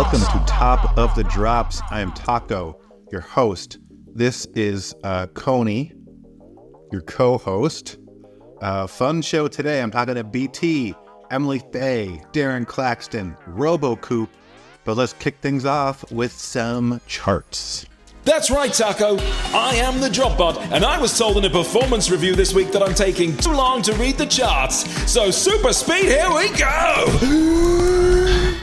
Welcome to Top of the Drops. I am Taco, your host. This is Coney, your co-host. Fun show today. I'm talking to BT, Emily, Faye, Darren, Claxton, RoboCoop. But let's kick things off with some charts. That's right, Taco. I am the Drop Bot, and I was told in a performance review this week that I'm taking too long to read the charts. So super speed, here we go!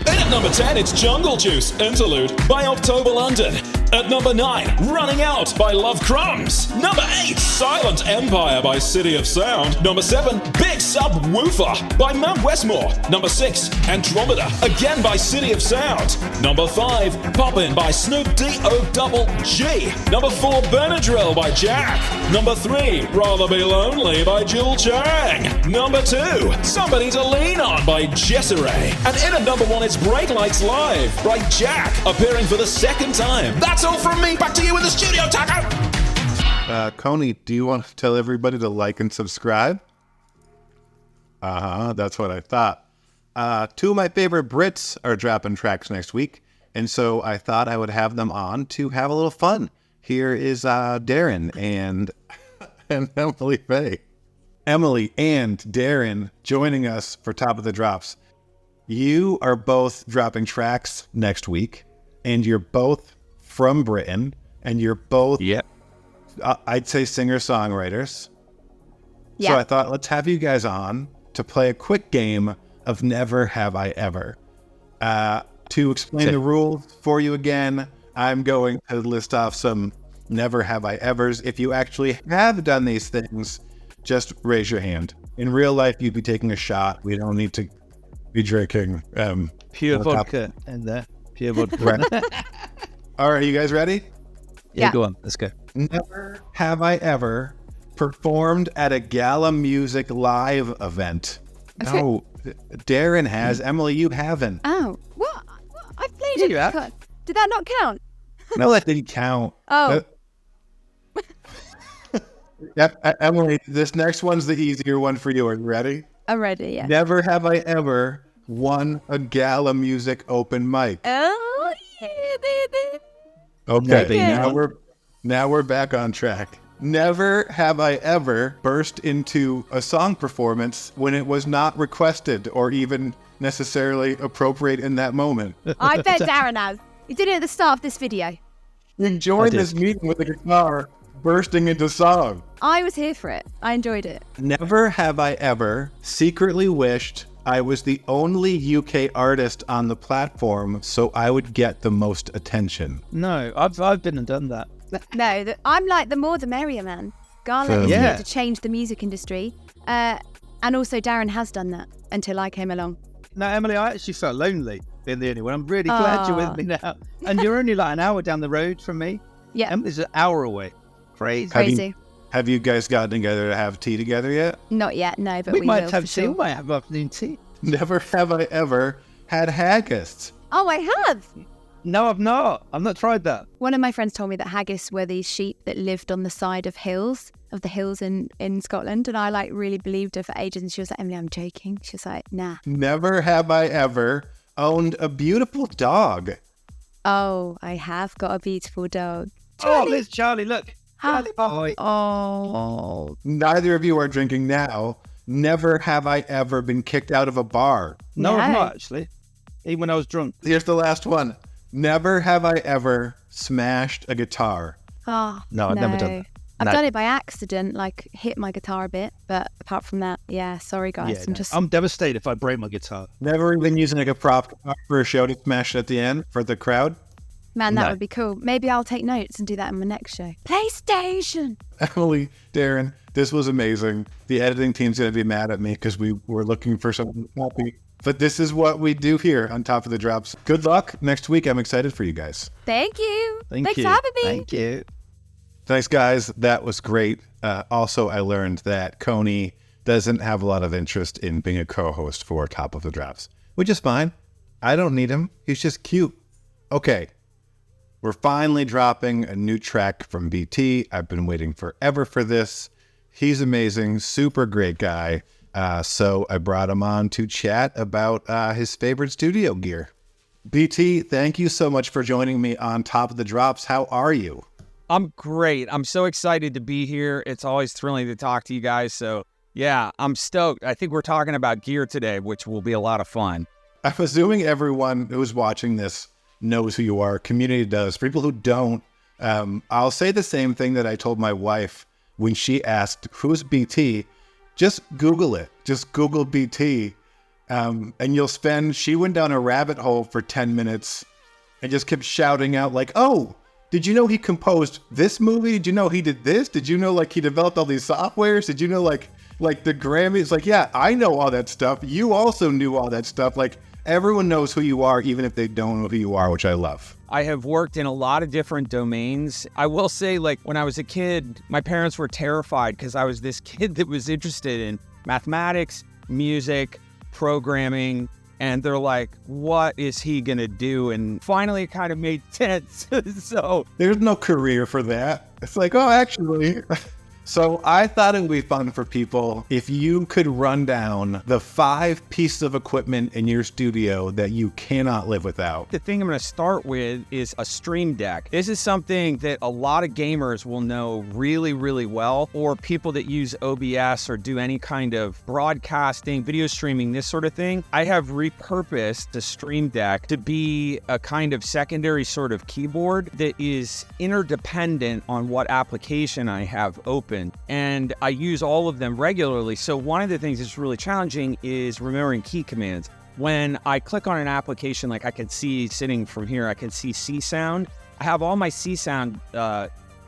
And at number 10, it's Jungle Juice, Interlude by October London. At number 9, Running Out by Love Crumbs. Number 8, Silent Empire by City of Sound. Number 7, Big Subwoofer by Mount Westmore. Number 6, Andromeda, again by City of Sound. Number 5, Poppin' by Snoop D-O-double-G. Number 4, Benadryl by Jack. Number 3, Rather Be Lonely by Jewel Chang. Number 2, Somebody to Lean On by Jessere. And in at number 1, it's Bright Lights Live by Jack, appearing for the second time. That's all from me. Back to you in the studio, Taco. Coney, do you want to tell everybody to like and subscribe? That's what I thought. Two of my favorite Brits are dropping tracks next week, and so I thought I would have them on to have a little fun. Here is Darren and Emily Faye. Emily and Darren joining us for Top of the Drops. You are both dropping tracks next week, and you're both from Britain, and you're both, I'd say, singer-songwriters. Yeah. So I thought, let's have you guys on to play a quick game of Never Have I Ever. To explain the rules for you again, I'm going to list off some Never Have I Evers. If you actually have done these things, just raise your hand. In real life, you'd be taking a shot. We don't need to be drinking pure vodka in there. Pure vodka. All right, you guys ready? Yeah, go on. Let's go. Never have I ever performed at a gala music live event. No, Darren has. Emily, you haven't. Oh, what? I played it. You have. Did that not count? No, that didn't count. Oh. Yep, Emily, this next one's the easier one for you. Are you ready? I'm ready, yeah. Never have I ever won a gala music open mic. Oh, yeah. Okay, now we're back on track. Never have I ever burst into a song performance when it was not requested or even necessarily appropriate in that moment. I bet Darren has. He did it at the start of this video. You joined this meeting with a guitar bursting into song. I was here for it. I enjoyed it. Never have I ever secretly wished I was the only UK artist on the platform so I would get the most attention. No, I've been and done that. No, I'm like the more the merrier, man. Gala is here to change the music industry. And also Darren has done that until I came along. No, Emily, I actually felt lonely being the only one. I'm really glad you're with me now. And you're only like an hour down the road from me. Yeah. Emily's an hour away. Crazy. Have you guys gotten together to have tea together yet? Not yet, no, but we might will, have tea. sure. We might have afternoon tea. Never have I ever had haggis. Oh, I have. No, I've not. I've not tried that. One of my friends told me that haggis were these sheep that lived on the side of the hills in Scotland, and I really believed her for ages, and she was like, Emily, I'm joking. She was like, nah. Never have I ever owned a beautiful dog. Oh, I have got a beautiful dog. Charlie. Oh, there's Charlie, look. Charlie boy. Oh. Neither of you are drinking now. Never have I ever been kicked out of a bar. No, I've not actually. Even when I was drunk. Here's the last one. Never have I ever smashed a guitar. Oh, no, I've never done that. I've done it by accident, hit my guitar a bit, but apart from that, sorry guys. I'm devastated if I break my guitar. Never even using a prop guitar for a show to smash it at the end for the crowd? Man, that would be cool. Maybe I'll take notes and do that in my next show. PlayStation! Emily, Darren, this was amazing. The editing team's going to be mad at me because we were looking for something happy. But this is what we do here on Top of the Drops. Good luck next week. I'm excited for you guys. Thank you. Thanks for having me. Thank you. Thanks, guys. That was great. Also, I learned that Coney doesn't have a lot of interest in being a co-host for Top of the Drops, which is fine. I don't need him. He's just cute. Okay. We're finally dropping a new track from BT. I've been waiting forever for this. He's amazing, super great guy. So I brought him on to chat about his favorite studio gear. BT, thank you so much for joining me on Top of the Drops. How are you? I'm great. I'm so excited to be here. It's always thrilling to talk to you guys. So yeah, I'm stoked. I think we're talking about gear today, which will be a lot of fun. I'm assuming everyone who's watching this knows who you are. Community does. For people who don't, I'll say the same thing that I told my wife when she asked, who's BT? Just Google it. Just Google BT. And she went down a rabbit hole for 10 minutes and just kept shouting out like, oh, did you know he composed this movie? Did you know he did this? Did you know like he developed all these softwares? Did you know like the Grammys? Like, yeah, I know all that stuff. You also knew all that stuff. Like everyone knows who you are, even if they don't know who you are, which I love. I have worked in a lot of different domains. I will say, like, when I was a kid, my parents were terrified because I was this kid that was interested in mathematics, music, programming, and they're like, what is he going to do? And finally, it kind of made sense. So there's no career for that. It's like, oh, actually. So I thought it would be fun for people if you could run down the 5 pieces of equipment in your studio that you cannot live without. The thing I'm going to start with is a Stream Deck. This is something that a lot of gamers will know really, really well, or people that use OBS or do any kind of broadcasting, video streaming, this sort of thing. I have repurposed the Stream Deck to be a kind of secondary sort of keyboard that is interdependent on what application I have open. And I use all of them regularly. So one of the things that's really challenging is remembering key commands. When I click on an application, like I can see sitting from here, I can see C sound. I have all my C sound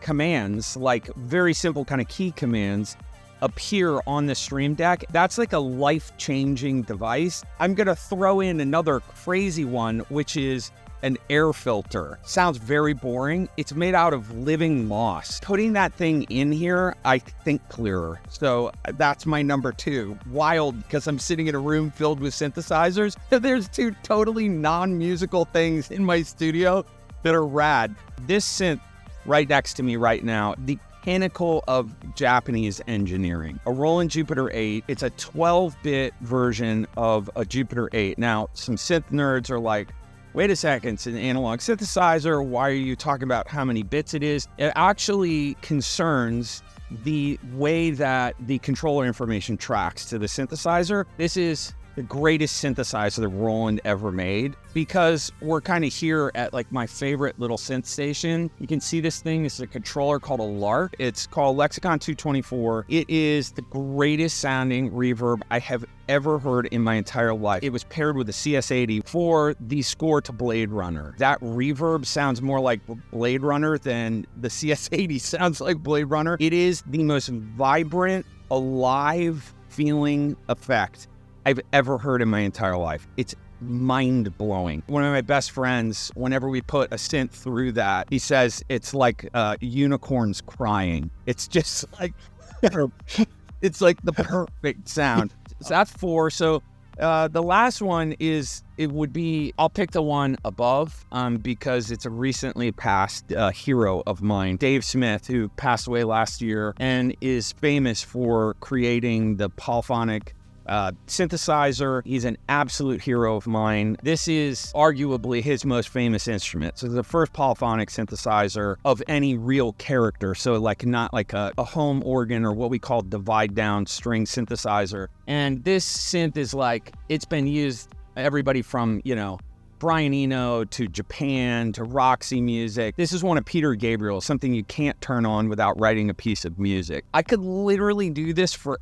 commands, like very simple kind of key commands, appear on the Stream Deck. That's like a life-changing device. I'm going to throw in another crazy one, which is an air filter. Sounds very boring. It's made out of living moss. Putting that thing in here, I think clearer. So that's my number 2. Wild, because I'm sitting in a room filled with synthesizers. There's 2 totally non-musical things in my studio that are rad. This synth right next to me right now, the pinnacle of Japanese engineering. A Roland Jupiter 8. It's a 12-bit version of a Jupiter 8. Now, some synth nerds are like, wait a second, it's an analog synthesizer. Why are you talking about how many bits it is? It actually concerns the way that the controller information tracks to the synthesizer. This is the greatest synthesizer that Roland ever made, because we're kind of here at like my favorite little synth station. You can see this thing. This is a controller called a Lark. It's called Lexicon 224. It is the greatest sounding reverb I have ever heard in my entire life. It was paired with a CS80 for the score to Blade Runner. That reverb sounds more like Blade Runner than the CS80 sounds like Blade Runner. It is the most vibrant, alive feeling effect I've ever heard in my entire life. It's mind-blowing. One of my best friends, whenever we put a synth through that, he says it's like unicorns crying. It's just like, it's like the perfect sound. So that's 4. So the last one I'll pick the one above because it's a recently passed hero of mine, Dave Smith, who passed away last year and is famous for creating the polyphonic synthesizer. He's an absolute hero of mine. This is arguably his most famous instrument. So the first polyphonic synthesizer of any real character. So like not like a home organ or what we call divide down string synthesizer. And this synth is like, it's been used, everybody from, Brian Eno to Japan to Roxy Music. This is one of Peter Gabriel's, something you can't turn on without writing a piece of music. I could literally do this for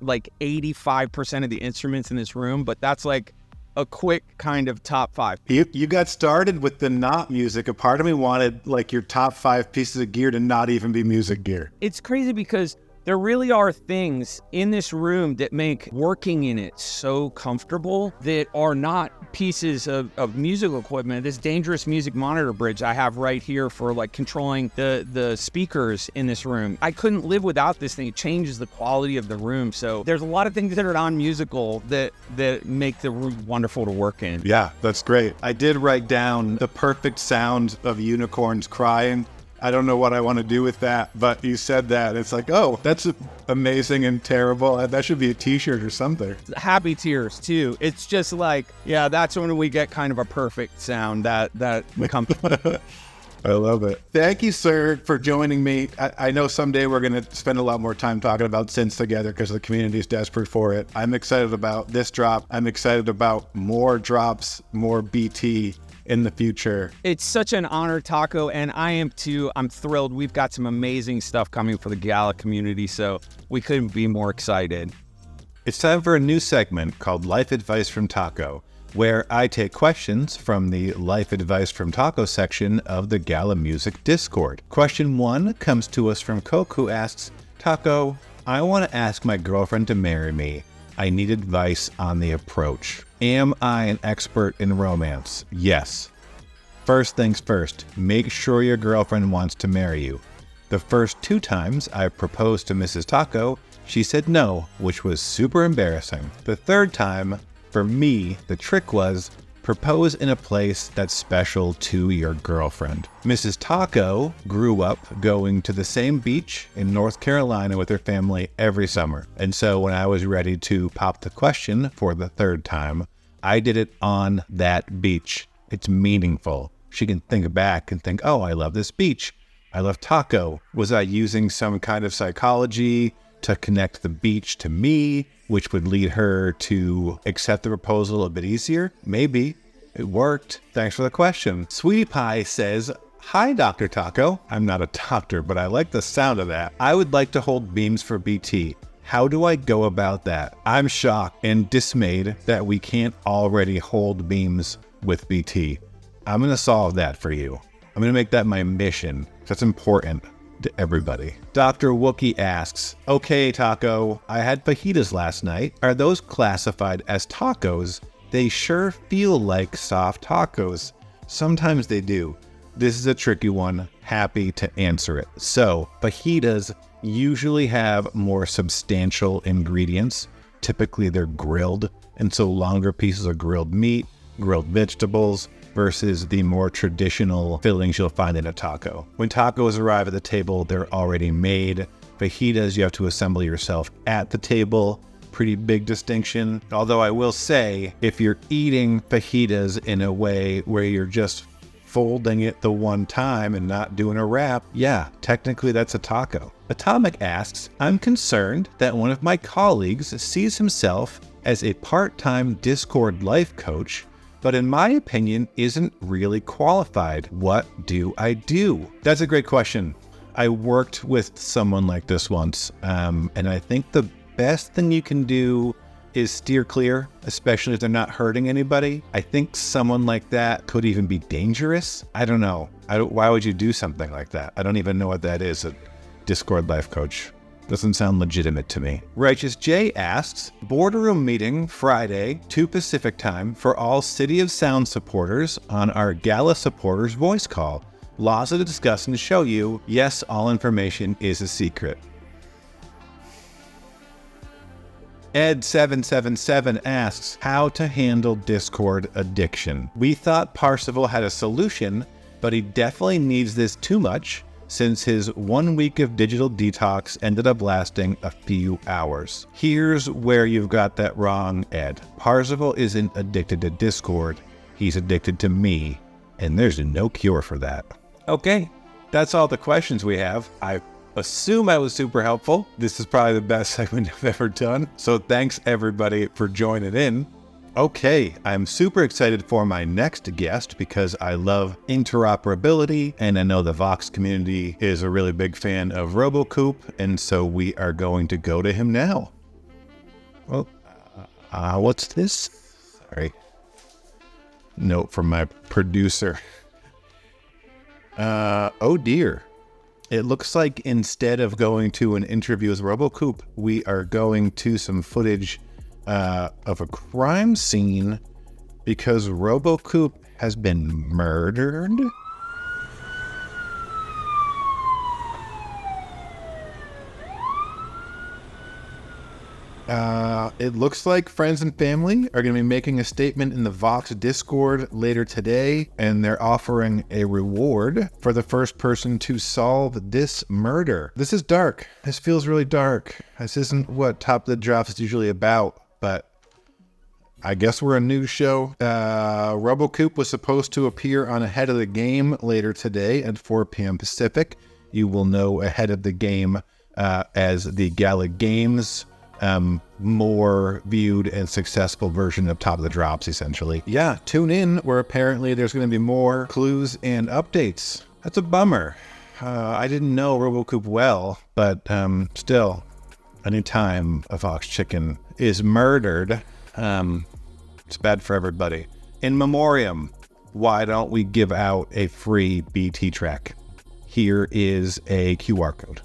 like 85% of the instruments in this room, but that's like a quick kind of top 5. You got started with the not music. A part of me wanted like your top 5 pieces of gear to not even be music gear. It's crazy because there really are things in this room that make working in it so comfortable that are not pieces of musical equipment. This dangerous music monitor bridge I have right here for like controlling the speakers in this room. I couldn't live without this thing. It changes the quality of the room. So there's a lot of things that are non-musical that make the room wonderful to work in. Yeah, that's great. I did write down the perfect sound of unicorns crying. I don't know what I want to do with that, but you said that. It's like, oh, that's amazing and terrible. That should be a t-shirt or something. Happy tears too. It's just like, yeah, that's when we get kind of a perfect sound that comes. I love it. Thank you, sir, for joining me. I know someday we're going to spend a lot more time talking about synths together because the community is desperate for it. I'm excited about this drop. I'm excited about more drops, more BT in the future. It's such an honor, Taco, and I am too. I'm thrilled. We've got some amazing stuff coming for the Gala community, so we couldn't be more excited. It's time for a new segment called Life Advice from Taco, where I take questions from the Life Advice from Taco section of the Gala Music Discord. Question 1 comes to us from Coke, who asks, Taco, I want to ask my girlfriend to marry me. I need advice on the approach. Am I an expert in romance? Yes. First things first, make sure your girlfriend wants to marry you. The first 2 times I proposed to Mrs. Taco, she said no, which was super embarrassing. The third time, for me, the trick was propose in a place that's special to your girlfriend. Mrs. Taco grew up going to the same beach in North Carolina with her family every summer. And so when I was ready to pop the question for the third time, I did it on that beach. It's meaningful. She can think back and think, oh, I love this beach. I love Taco. Was I using some kind of psychology to connect the beach to me, which would lead her to accept the proposal a bit easier? Maybe. It worked. Thanks for the question. Sweetie Pie says, hi, Dr. Taco. I'm not a doctor, but I like the sound of that. I would like to hold beams for BT. How do I go about that? I'm shocked and dismayed that we can't already hold beams with BT. I'm going to solve that for you. I'm going to make that my mission. That's important to everybody. Dr. Wookie asks, okay, Taco, I had fajitas last night. Are those classified as tacos? They sure feel like soft tacos. Sometimes they do. This is a tricky one. Happy to answer it. So, fajitas usually have more substantial ingredients. Typically they're grilled, and so longer pieces of grilled meat, grilled vegetables, versus the more traditional fillings you'll find in a taco. When tacos arrive at the table, they're already made. Fajitas, you have to assemble yourself at the table. Pretty big distinction. Although I will say, if you're eating fajitas in a way where you're just folding it the one time and not doing a wrap, yeah, technically that's a taco. Atomic asks, I'm concerned that one of my colleagues sees himself as a part-time Discord life coach, but in my opinion, isn't really qualified. What do I do? That's a great question. I worked with someone like this once, and I think the best thing you can do is steer clear, especially if they're not hurting anybody. I think someone like that could even be dangerous. I don't know. Why would you do something like that? I don't even know what that is, a Discord life coach. Doesn't sound legitimate to me. Righteous J asks, boardroom meeting Friday, 2 Pacific time for all City of Sound supporters on our Gala supporters voice call. Laws to discuss and show you. Yes, all information is a secret. Ed777 asks, how to handle Discord addiction. We thought Parsival had a solution, but he definitely needs this too much, since his 1 week of digital detox ended up lasting a few hours. Here's where you've got that wrong, Ed. Parzival isn't addicted to Discord. He's addicted to me, and there's no cure for that. Okay, that's all the questions we have. I assume I was super helpful. This is probably the best segment I've ever done. So thanks everybody for joining in. Okay, I'm super excited for my next guest because I love interoperability, and I know the Vox community is a really big fan of RoboCoop, and so we are going to go to him now. Well, what's this? Sorry. Note from my producer. Oh dear. It looks like instead of going to an interview with RoboCoop, we are going to some footage of a crime scene because RoboCoop has been murdered. It looks like friends and family are going to be making a statement in the Vox Discord later today, and they're offering a reward for the first person to solve this murder. This is dark. This feels really dark. This isn't what Top of the Drops is usually about, but I guess we're a news show. RoboCoop was supposed to appear on Ahead of the Game later today at 4 p.m. Pacific. You will know Ahead of the Game as the Gala Games more viewed and successful version of Top of the Drops, essentially. Yeah, tune in where apparently there's going to be more clues and updates. That's a bummer. I didn't know RoboCoop well, but still, anytime a Fox chicken is murdered, it's bad for everybody. In memoriam, why don't we give out a free BT track? Here is a QR code.